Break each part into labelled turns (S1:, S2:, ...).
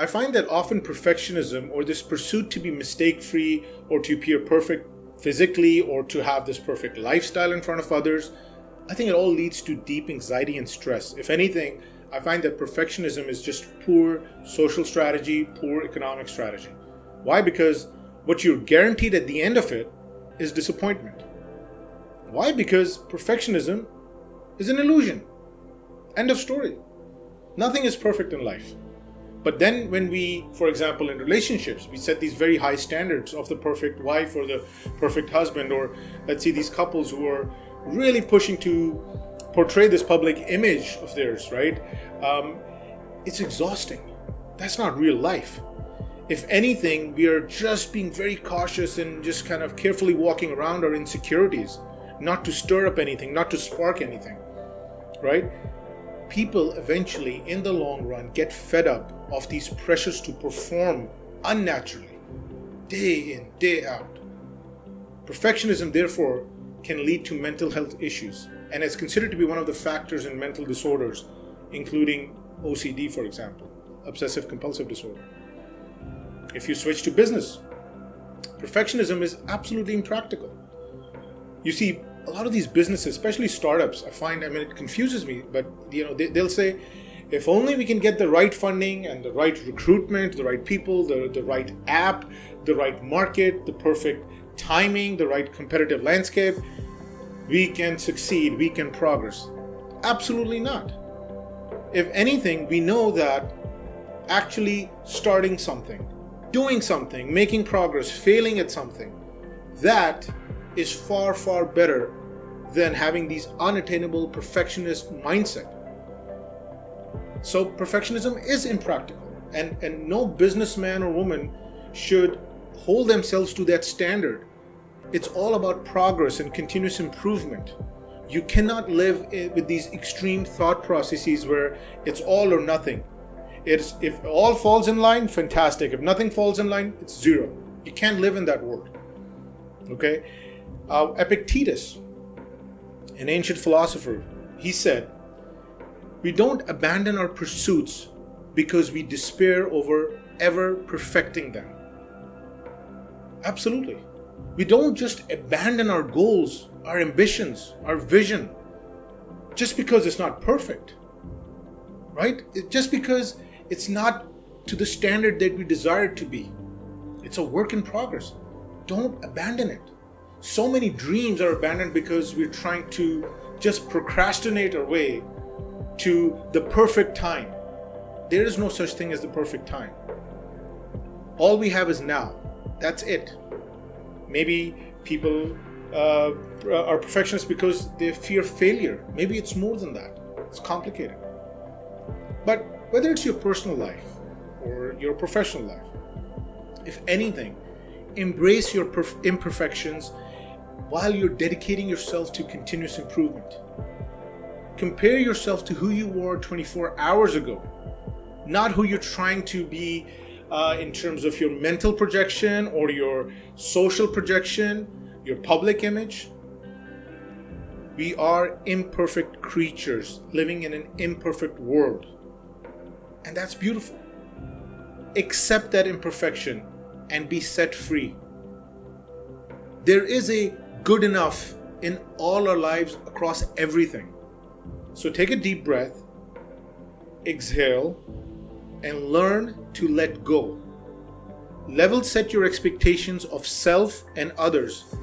S1: I find that often perfectionism, or this pursuit to be mistake-free or to appear perfect physically or to have this perfect lifestyle in front of others, I think it all leads to deep anxiety and stress. If anything, I find that perfectionism is just poor social strategy, poor economic strategy. Why? Because what you're guaranteed at the end of it is disappointment. Why? Because perfectionism is an illusion. End of story. Nothing is perfect in life. But then when we, for example, in relationships, we set these very high standards of the perfect wife or the perfect husband, or let's see these couples who are really pushing to portray this public image of theirs, right? It's exhausting. That's not real life. If anything, we are just being very cautious and just kind of carefully walking around our insecurities, not to stir up anything, not to spark anything, right? People eventually, in the long run, get fed up of these pressures to perform unnaturally, day in, day out. Perfectionism, therefore, can lead to mental health issues, and is considered to be one of the factors in mental disorders, including OCD, for example, obsessive compulsive disorder. If you switch to business, perfectionism is absolutely impractical. You see, a lot of these businesses, especially startups, it confuses me, but they'll say, if only we can get the right funding and the right recruitment, the right people, the right app, the right market, the perfect timing, the right competitive landscape, we can succeed, we can progress. Absolutely not. If anything, we know that actually starting something, doing something, making progress, failing at something, that is far, far better than having these unattainable perfectionist mindset. So perfectionism is impractical, and no businessman or woman should hold themselves to that standard. It's all about progress and continuous improvement. You cannot live with these extreme thought processes where it's all or nothing. It's if all falls in line, fantastic. If nothing falls in line, it's zero. You can't live in that world. Okay? Epictetus, an ancient philosopher, he said, "We don't abandon our pursuits because we despair over ever perfecting them." Absolutely. We don't just abandon our goals, our ambitions, our vision, just because it's not perfect, right? Just because it's not to the standard that we desire it to be. It's a work in progress. Don't abandon it. So many dreams are abandoned because we're trying to just procrastinate our way to the perfect time. There is no such thing as the perfect time. All we have is now. That's it. Maybe people are perfectionists because they fear failure. Maybe it's more than that. It's complicated. But whether it's your personal life or your professional life, if anything, embrace your imperfections while you're dedicating yourself to continuous improvement. Compare yourself to who you were 24 hours ago, not who you're trying to be in terms of your mental projection or your social projection, your public image. We are imperfect creatures living in an imperfect world. And that's beautiful. Accept that imperfection and be set free. There is a good enough in all our lives across everything. So take a deep breath, exhale, and learn to let go. Level set your expectations of self and others,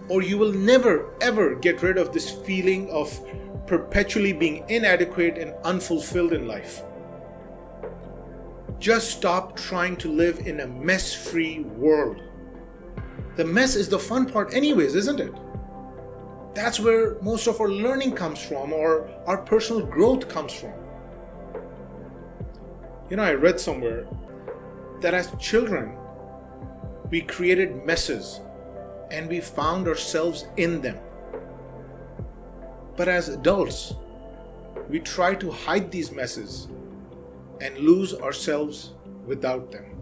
S1: or you will never ever get rid of this feeling of perpetually being inadequate and unfulfilled in life. Just stop trying to live in a mess-free world. The mess is the fun part anyways, isn't it? That's where most of our learning comes from, or our personal growth comes from. I read somewhere that as children, we created messes and we found ourselves in them. But as adults, we try to hide these messes and lose ourselves without them.